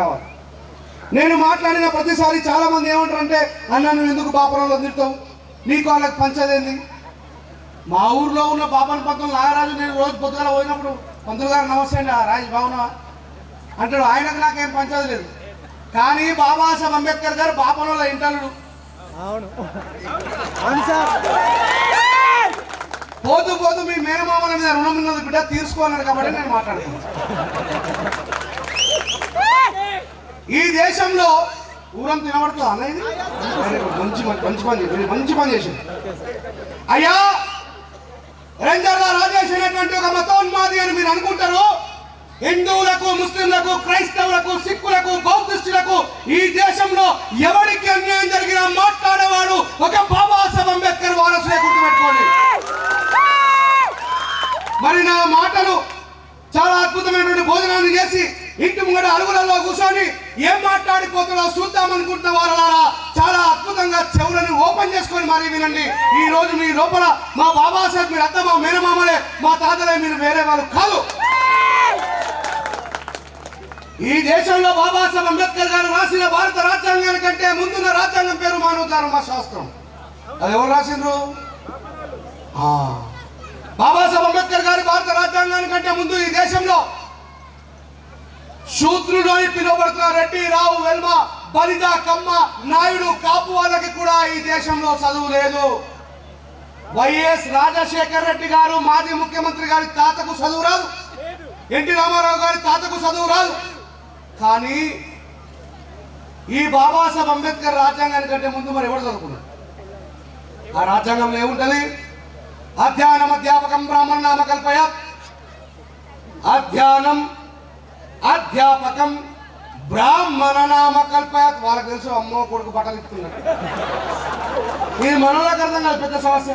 కావాలి. నేను మాట్లాడిన ప్రతిసారి చాలా మంది ఏమంటారంటే, అన్న నువ్వు ఎందుకు బాపరంలో తిడతావు, నీకు వాళ్ళకి పంచదేంది. మా ఊర్లో ఉన్న బాపన్ పంతులు నాగరాజు నేను రోజు పొద్దుగా పోయినప్పుడు, పంతులు గారు నమస్తే అండి, రాజు బాగున్నావా అంటాడు. ఆయనకు నాకేం పంచది లేదు. కానీ బాబాసాహెబ్ అంబేద్కర్ గారు బాపనంలో ఇంటర్లుడు. పోతూ పోతూ మీ మేనమామల మీద రుణం ఉన్నది బిడ్డ తీర్చుకోన్నాడు కాబట్టి నేను మాట్లాడుతున్నాను. ఈ దేశంలో ఊరంతా వినబడుతుంది అన్నది మంచి పని చేసింది. అయ్యా రేంజర్ల రాజేష్ అనేటువంటి ఒక మతోన్మాది అని మీరు అనుకుంటారు. హిందువులకు, ముస్లింలకు, క్రైస్తవులకు, సిక్కులకు, బౌద్ధిస్టులకు ఈ దేశంలో ఎవరికి అన్యాయం జరిగినా మాట్లాడేవాడు ఒక బాబాసాహెబ్ అంబేద్కర్ వారసులే, గుర్తుపెట్టుకోండి. మరి నా మాటలు చాలా అద్భుతమైనటువంటి భోజనాన్ని చేసి ఇంటి ముంగట అరుగులలో కూర్చొని ఏం మాట్లాడిపోతుందో చూద్దామనుకుంటున్న వాళ్ళారా చాలా అద్భుతంగా చెవులని ఓపెన్ చేసుకొని మరీ వినండి. ఈ రోజు మీ లోపల మా బాబాసాహెబ్ మీరు అత్త, మా మేనమామలే, మా తాతలే, మీరు వేరే వాళ్ళు కాదు. ఈ దేశంలో బాబాసాహెబ్ అంబేద్కర్ గారు రాసిన భారత రాజ్యాంగానికంటే ముందున్న రాజ్యాంగం పేరు మానవధర్మ శాస్త్రం. అది ఎవరు రాసిండ్రు? బాబాసాహెబ్ అంబేద్కర్ గారి భారత రాజ్యాంగానికంటే ముందు ఈ దేశంలో శూద్రుడు అని పిలువబడుతున్న రెడ్డి, రావు, వెల్మ, బలిద, కమ్మ, నాయుడు, కాపు వాళ్ళకి కూడా ఈ దేశంలో చదువు లేదు. వైఎస్ రాజశేఖర్ రెడ్డి గారు మాజీ ముఖ్యమంత్రి గారి తాతకు చదువు రాదు, ఎన్టీ రామారావు గారి తాతకు చదువు రాదు. కానీ ఈ బాబాసాహెబ్ అంబేద్కర్ రాజ్యాంగానికంటే ముందు మరి ఎవరు చదువుకున్నారు? ఆ రాజ్యాంగంలో ఏముంటది? అధ్యానం అధ్యాపకం బ్రాహ్మణ నామకల్పయాత్. అధ్యానం అధ్యాపకం బ్రాహ్మణ నామకల్పయాత్. వాళ్ళకి తెలుసు అమ్మో కొడుకు బట్టలు ఇస్తున్నారు. ఇది మనలోకి అర్థం కాదు, పెద్ద సమస్య.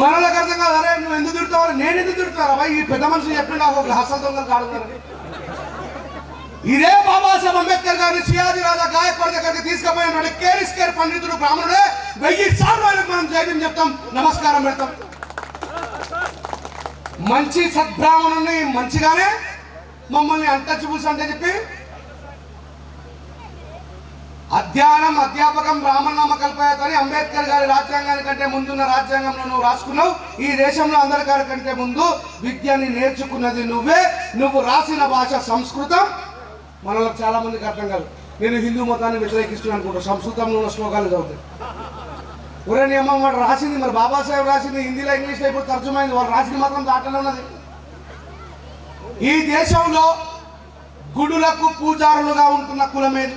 మనలోకి అర్థం కాదు. అరే నువ్వు ఎందుకు తిడతావు, నేను ఎందుకు తిడుతున్నారు అబ్బాయి, ఈ పెద్ద మనిషి చెప్పి నాకు ఒక హస్తం దొంగలు కాడుతున్నారు. ఇదే బాబాసాహెబ్ అంబేద్కర్ గారిని సియాజీ రాజా గాయక్వాడ్ దగ్గరికి తీసుకుపోయినటువంటి కేర్ పండితుడు బ్రాహ్మణుడే 1000 సార్లు మనం జైవం చెప్తాం, నమస్కారం పెడతాం. మంచి సద్బ్రాహ్మణుని మంచిగానే మమ్మల్ని అన్టచబుల్స్ అంటే చెప్పి అధ్యానం అధ్యాపకం బ్రాహ్మణ నామకల్పయాత్ అని అంబేద్కర్ గారి రాజ్యాంగానికంటే ముందున్న రాజ్యాంగంలో నువ్వు రాసుకున్నావు. ఈ దేశంలో అందరికంటే ముందు విద్యని నేర్చుకున్నది నువ్వే. నువ్వు రాసిన భాష సంస్కృతం. మనలో చాలా మందికి అర్థం కాదు. నేను హిందూ మతాన్ని వ్యతిరేకిస్తున్నాను అనుకుంటా, సంస్కృతంలో ఉన్న శ్లోకాలు చదువుతాయి. ఒరే నీ అమ్మ వాడు రాసింది, మరి బాబాసాహెబ్ రాసింది హిందీలో ఇంగ్లీష్లో ఇప్పుడు తర్జుమైంది, వాళ్ళు రాసింది మాత్రం దాంట్లోనే ఉన్నది. ఈ దేశంలో గుడులకు పూజారులుగా ఉంటున్న కులమేది?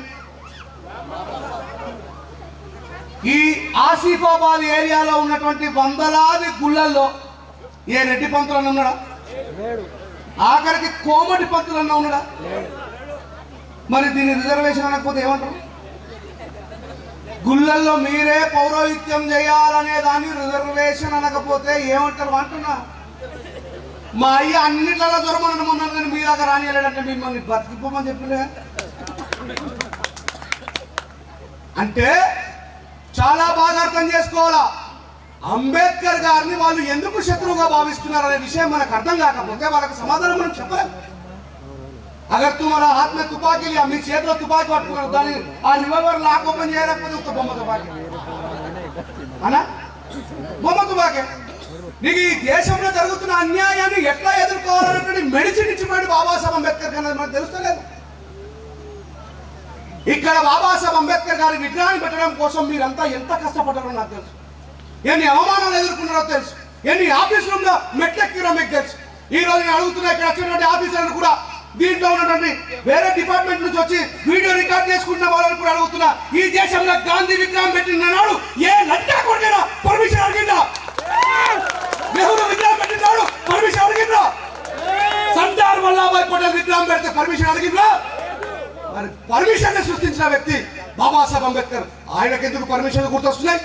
ఈ ఆసిఫాబాద్ ఏరియాలో ఉన్నటువంటి వందలాది గుళ్ళల్లో ఏ రెడ్డి పంతులన్నా ఉన్నాడా? ఆఖరికి కోమటి పంతులన్నా ఉన్నాడా? మరి దీన్ని రిజర్వేషన్ అనకపోతే ఏమంటారు? గుళ్ళల్లో మీరే పౌరోహిత్యం చేయాలనే దాన్ని రిజర్వేషన్ అనకపోతే ఏమంటారు అంటున్నా. మా అయ్య అన్నిట్లలో జ్వరమని మొన్న మీ దాకా రానియలేడంటే మిమ్మల్ని బతికిపోమని చెప్పిండే. అంటే చాలా బాగా అర్థం చేసుకోవాలా. అంబేద్కర్ గారిని వాళ్ళు ఎందుకు శత్రువుగా భావిస్తున్నారు అనే విషయం మనకు అర్థం కాకపోతే వాళ్ళకి సమాధానం మనం చెప్పలేము. అగర్ తుమారా హాత్ మే తుపాకీ లియా, మీ చేతిలో తుపాకీ పట్టుకున్నారు, దాన్ని ఆ రివాల్వర్ లాక్ ఓపెన్ చేయలేకపోతే ఒక బొమ్మ తుపాకీ అనా, బొమ్మ తుపాకీ. నీకు ఈ దేశంలో జరుగుతున్న అన్యాయాన్ని ఎట్లా ఎదుర్కోవాలన్నటువంటి మెడిసిన్ ఇచ్చిపోయాడు బాబాసాహెబ్ అంబేద్కర్ అనేది మనకు తెలుస్తలేదు. ఇక్కడ బాబాసాహెబ్ అంబేద్కర్ గారి విగ్రహాన్ని పెట్టడం కోసం మీరంతా ఎంత కష్టపడ్డారో నాకు తెలుసు. ఎన్ని అవమానాలు ఎదుర్కొన్నారో తెలుసు. ఎన్ని ఆఫీస్ రూమ్లో మెట్లెక్కిరో మీకు తెలుసు. ఈ రోజు నేను అడుగుతున్నా, ఇక్కడ వచ్చినటువంటి ఆఫీసర్లు కూడా, దీంట్లో ఉన్నటువంటి వేరే డిపార్ట్మెంట్ నుంచి వచ్చి వీడియో రికార్డ్ చేసుకుంటున్న వాళ్ళని కూడా అడుగుతున్నా, ఈ దేశంలో గాంధీ విగ్రహం పెట్టిన నాడు ఏ లంచా కొడుకైనా పర్మిషన్ అడిగిందా? నెహ్రూ విగ్రహం పెట్టినాడు పర్మిషన్ అడిగిందా? సర్దార్ వల్లభాయ్ పటేల్ విగ్రహం పెడితే పర్మిషన్ అడిగిందా? మరి పర్మిషన్ సృష్టించిన వ్యక్తి బాబాసాహెబ్ అంబేద్కర్. ఆయనకి ఎందుకు పర్మిషన్ గుర్తొస్తున్నాయి?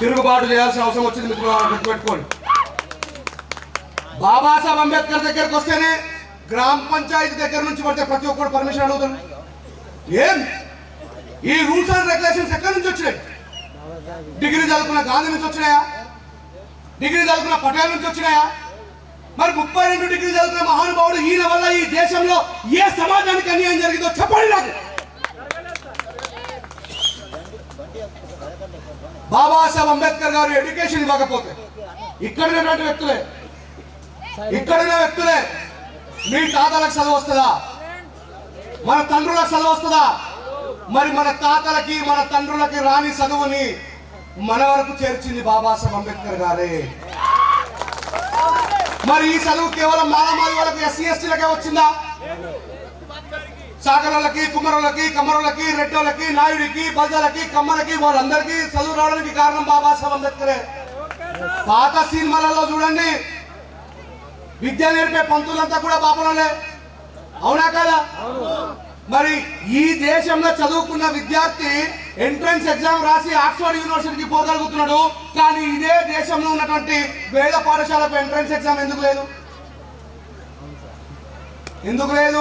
తిరుగుబాటు చేయాల్సిన అవసరం వచ్చింది. మిత్రులు గుర్తుపెట్టుకోండి. బాబాసాహెబ్ అంబేద్కర్ దగ్గరకు వస్తేనే గ్రామ పంచాయతీ దగ్గర నుంచి పడితే ప్రతి ఒక్కరు పర్మిషన్ అడుగుతారు. ఏం ఈ రూల్స్ అండ్ రెగ్యులేషన్స్ ఎక్కడి నుంచి వచ్చినాయి? డిగ్రీ చదువుకున్న గాంధీ నుంచి వచ్చినాయా? డిగ్రీ చదువుకున్న పటేల్ నుంచి వచ్చినాయా? మరి 32 డిగ్రీలు చదువుతున్న మహానుభావుడు ఈయన వల్ల ఈ దేశంలో ఏ సమాజానికి అన్యాయం జరిగిందో చెప్పండి నాకు. బాబాసాహెబ్ అంబేద్కర్ గారు ఎడ్యుకేషన్ ఇవ్వకపోతే ఇక్కడున్నటువంటి వ్యక్తులే మీ తాతలకు చదువు వస్తుందా? మన తండ్రులకు చదువు వస్తుందా? మరి మన తాతలకి మన తండ్రులకి రాని చదువుని మన వరకు చేర్చింది బాబాసాహెబ్ అంబేద్కర్ గారే. మరి ఈ చదువు కేవలం మాలమాది వాళ్ళకి ఎస్సీ ఎస్టీలకే వచ్చిందా? సాగరులకి, కుమ్మరులకి, కమ్మరులకి, రెడ్డోలకి, నాయుడికి, బల్జలకి, కమ్మలకి వాళ్ళందరికీ చదువు రావడానికి కారణం బాబాసాహెబ్ అంబేద్కరే. పాత సినిమాలలో చూడండి, విద్య నేర్పే పంతులంతా కూడా బాపులే, అవునా కదా? మరి ఈ దేశంలో చదువుకున్న విద్యార్థి ఎంట్రన్స్ ఎగ్జామ్ రాసి ఆక్స్ఫర్డ్ యూనివర్సిటీకి పోగలుగుతున్నాడు. కానీ ఇదే దేశంలో ఉన్నటువంటి వేద పాఠశాలకు ఎంట్రన్స్ ఎగ్జామ్ ఎందుకు లేదు?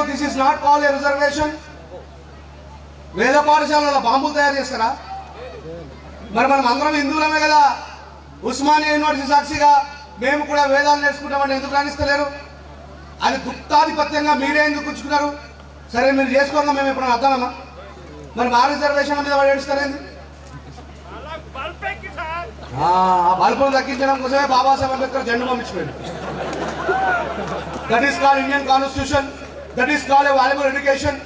This is not call A reservation. వేద పాఠశాలలో బాంబులు తయారు చేస్తారా? మరి మనం అందరం హిందువులమే కదా. ఉస్మానియా యూనివర్సిటీ సాక్షిగా మేము కూడా వేదాలు నేర్చుకుంటామని ఎందుకు రాణిస్తలేరు? అది గుప్తాధిపత్యంగా మీరే ఎందుకు ఉంచుకున్నారు? సరే మీరు చేసుకోగా మేము ఎప్పుడైనా అర్థమమ్మా. మరి మా రిజర్వేషన్ మీద వాడు ఏడుస్తారేంది? ఆ బల్బులు తగ్గించడం కోసమే బాబాసాహెబ్ అంబేద్కర్ జెండా పంపించుకోండి. That is called Indian constitution, that is called a valuable education.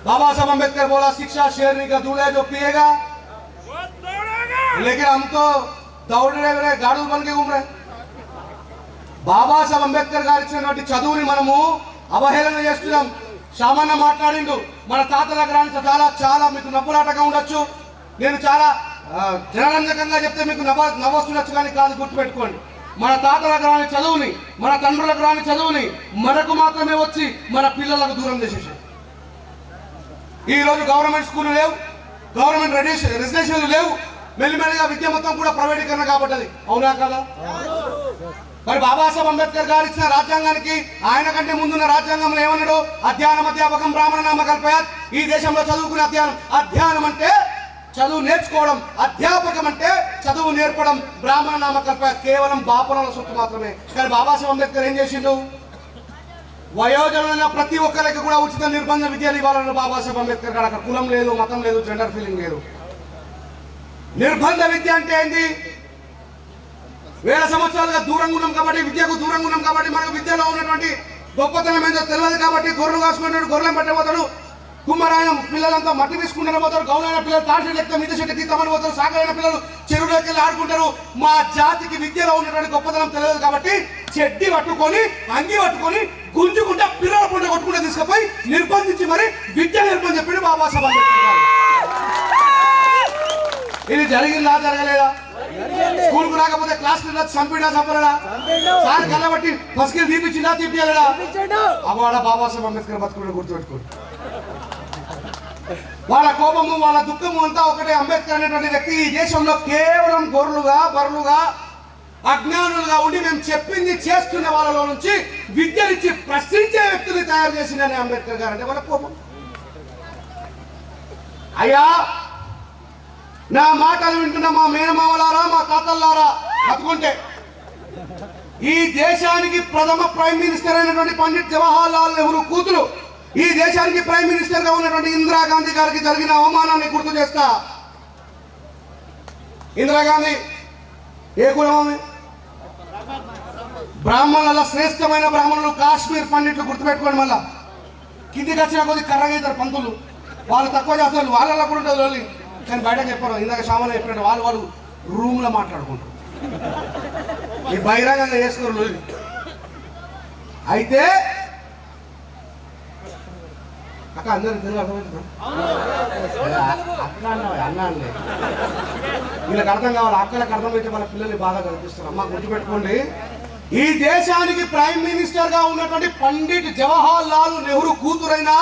Baba Saheb Ambedkar बोला शिक्षा शेरनी का दूल्हा जो पिएगा, लेकिन हम तो दौड़ रहे गाड़ू बन के घूम रहे. బాబా సాహెబ్ అంబేద్కర్ గారు ఇచ్చినటువంటి చదువుని మనము అవహేళన చేస్తున్నాం. సామాన్య మాట్లాడిండు, మన తాతలకు రాని చాలా చాలా మీకు నవ్వులాటగా ఉండొచ్చు, నేను చాలా జనరంజకంగా చెప్తే మీకు నవ్వొస్తుండొచ్చు, కానీ కాదు గుర్తుపెట్టుకోండి, మన తాతలకు రాని చదువుని, మన తండ్రులకు రాని చదువుని మనకు మాత్రమే వచ్చి మన పిల్లలకు దూరం చేసేసాం. ఈరోజు గవర్నమెంట్ స్కూల్ లేవు, గవర్నమెంట్ రెసిడెన్షియల్ లేవు, మెల్లిమెల్లిగా విద్య మొత్తం కూడా ప్రైవేటీకరణ కాబట్టది, అవునా కదా? మరి బాబాసాహెబ్ అంబేద్కర్ గారు ఇచ్చిన రాజ్యాంగానికి ఆయన కంటే ముందున్న రాజ్యాంగంలో ఏమన్నాడు? అధ్యయనం అధ్యాపకం బ్రాహ్మణ నామ కల్పయాత్. ఈ దేశంలో చదువుకునే అధ్యయనం అంటే చదువు నేర్చుకోవడం, అధ్యాపకం అంటే చదువు నేర్పడం, బ్రాహ్మణ నామ కల్పయాత్ కేవలం బాపురాల సొత్తు మాత్రమే. కానీ బాబాసాహెబ్ అంబేద్కర్ ఏం చేసిండు? వయోజనులైన ప్రతి ఒక్కరికి కూడా ఉచిత నిర్బంధ విద్యలు ఇవ్వాలన్న బాబాసాహెబ్ అంబేద్కర్ గారు. అక్కడ కులం లేదు, మతం లేదు, జెండర్ ఫీలింగ్ లేదు. నిర్బంధ విద్య అంటే ఏంటి? వేల సంవత్సరాలుగా దూరంగా ఉన్నాం కాబట్టి, విద్యకు దూరంగా ఉన్నాం కాబట్టి, మనకు విద్యలో ఉన్నటువంటి గొప్పతనం ఏంటో తెలియదు కాబట్టి, గొర్రెలు కాసుకుంటాడు, గొర్రెలను పట్టబోతాడు, కుమ్మరాయన పిల్లలంతా మట్టి తీసుకుంటారు పోతారు, గౌలైన పిల్లలు తాటి లెక్క మిద్ద చెట్టు తీస్తామని పోతారు, సాగైన పిల్లలు చెరువులోకి వెళ్ళి ఆడుకుంటారు. మా జాతికి విద్యలో ఉన్నటువంటి గొప్పతనం తెలియదు కాబట్టి చెడ్డి పట్టుకొని, అంగి పట్టుకొని, గుంజుకుంటా పిల్లల పంట కొట్టుకుంటే తీసుకుపోయి నిర్బంధించి మరి విద్య నేర్పని చెప్పి బాబాసాహెబ్ అంబేద్కర్ గారు. ఇది జరిగిందా? జరగలేదా? స్కూల్కు రాకపోతే క్లాస్ చంపిడా చంపలేదా? సార్ కళ్ళబట్టి పసికి తీపిచ్చిందా తీపియలేదా? అవాడ బాబాసాహెబ్ అంబేద్కర్ బతుకుడు గుర్తుపెట్టుకోండి. వాళ్ళ కోపము, వాళ్ళ దుఃఖము అంతా ఒకటే. అంబేద్కర్ అనేటువంటి వ్యక్తి ఈ దేశంలో కేవలం గొర్రెలుగా, బర్రెలుగా, అజ్ఞానులుగా ఉండి మేము చెప్పింది చేస్తున్న వాళ్ళలో నుంచి విద్యనిచ్చి ప్రశ్నించే వ్యక్తులు తయారు చేసిందని అంబేద్కర్ గారు అంటే వాళ్ళ కోపం. అయ్యా, నా మాటలు వింటున్న మా మేనమామలారా, మా తాతల్లారా, బతుకుంటే ఈ దేశానికి ప్రథమ ప్రైమ్ మినిస్టర్ అయినటువంటి పండిట్ జవహర్ లాల్ నెహ్రూ కూతురు, ఈ దేశానికి ప్రైమ్ మినిస్టర్ గా ఉన్నటువంటి ఇందిరాగాంధీ గారికి జరిగిన అవమానాన్ని గుర్తు చేస్తా. ఇందిరాగాంధీ ఏ కులం? బ్రాహ్మణుల శ్రేష్టమైన బ్రాహ్మణులు, కాశ్మీర్ పండిట్లు గుర్తుపెట్టుకోండి. మళ్ళా కిందికి వచ్చిన కొద్ది కర్రగా ఇద్దరు పంతులు, వాళ్ళు తక్కువ చేస్తారు, వాళ్ళలో కూడా ఉంటుంది, కానీ బయటకు చెప్పారు. ఇందాక సామాన్లు చెప్పినట్టు వాళ్ళు రూమ్ లో మాట్లాడుకుంటారు, ఈ బహిరంగంగా చేసుకున్నారు. అయితే అక్క అందరూ తెలుగు అర్థమవుతుందా? అక్క అన్నా అండి, వీళ్ళకి అర్థం కావాలి, అక్కలకు అర్థమైతే మన పిల్లల్ని బాగా కనిపిస్తారు. అమ్మ గుర్తుపెట్టుకోండి, ఈ దేశానికి ప్రైమ్ మినిస్టర్ గా ఉన్నటువంటి పండిట్ జవహర్ లాల్ నెహ్రూ కూతురైన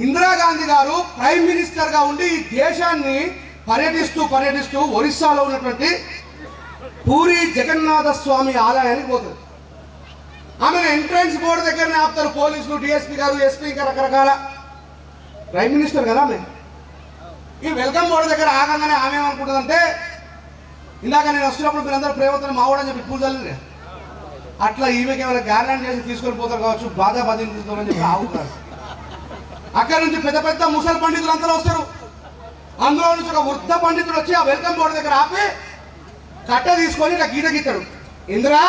ఇందిరాగాంధీ గారు ప్రైమ్ మినిస్టర్ గా ఉండి ఈ దేశాన్ని పర్యటిస్తూ ఒరిస్సాలో ఉన్నటువంటి పూరి జగన్నాథ స్వామి ఆలయానికి పోతుంది. ఆమెను ఎంట్రన్స్ బోర్డు దగ్గరనే ఆపుతారు పోలీసులు, డిఎస్పీ గారు, ఎస్పీ గారు, రకరకాల. ప్రైమ్ మినిస్టర్ కదా ఆమె. ఈ వెల్కమ్ బోర్డు దగ్గర ఆగంగానే ఆమె ఏమనుకుంటుందంటే, ఇందాక నేను వస్తున్నప్పుడు మీరందరూ ప్రేమతో మావాడని చెప్పి పూజలు అట్లా ఈమెకి ఏమైనా గ్యారెంటీ చేసి తీసుకొని పోతారు కావచ్చు, బాధ బాధించుతామని చెప్పి ఆగుతారు. అక్కడ నుంచి పెద్ద పెద్ద ముసలి పండితులు అంతా వస్తారు. అందులో నుంచి ఒక వృద్ధ పండితుడు వచ్చి ఆ వెల్కమ్ బోర్డు దగ్గర ఆపి కట్ట తీసుకొని ఇలా గీత గీతాడు. ఇందిరా,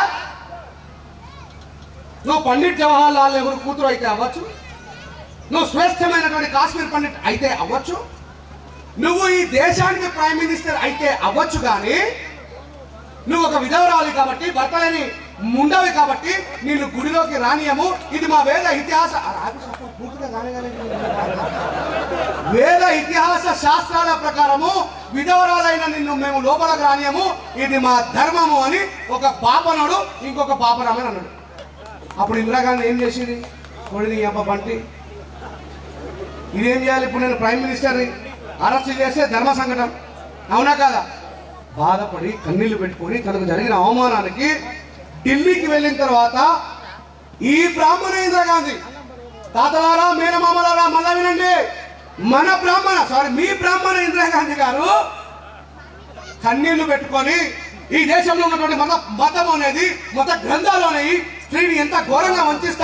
నువ్వు పండిట్ జవహర్ లాల్ నెహ్రూ కూతురు అయితే అవ్వచ్చు, నువ్వు శ్రేష్టమైనటువంటి కాశ్మీర్ పండిట్ అయితే అవ్వచ్చు, నువ్వు ఈ దేశానికి ప్రైమ్ మినిస్టర్ అయితే అవ్వచ్చు, కానీ నువ్వు ఒక విధవరాలి కాబట్టి, భర్తలేని ముండవి కాబట్టి నిన్ను గుడిలోకి రానియము. ఇది మా వేద ఇతిహాస వేద ఇతిహాస శాస్త్రాల ప్రకారము విధవరాలైన నిన్ను మేము లోపలికి రానియము, ఇది మా ధర్మము అని ఒక పాపనుడు ఇంకొక పాపరామని అన్నాడు. అప్పుడు ఇందిరాగాంధీ ఏం చేసింది? కొడిది అబ్బ బంటి, ఇదేం చేయాలి ఇప్పుడు? నేను ప్రైమ్ మినిస్టర్ని అరెస్ట్ చేస్తే ధర్మ సంకటం, అవునా కాదా? బాధపడి కన్నీళ్లు పెట్టుకొని తనకు జరిగిన అవమానానికి ఢిల్లీకి వెళ్ళిన తర్వాత ఈ బ్రాహ్మణ ఇందిరాగాంధీ, తాతలారా మేనమామలారా మళ్ళా వినండి, మీ బ్రాహ్మణ ఇందిరాగాంధీ గారు కన్నీళ్లు పెట్టుకొని ఈ దేశంలో ఉన్నటువంటి మతం అనేది, మత గ్రంథాలు అనేవి స్త్రీని ఎంత ఘోరంగా వంచిస్తారు.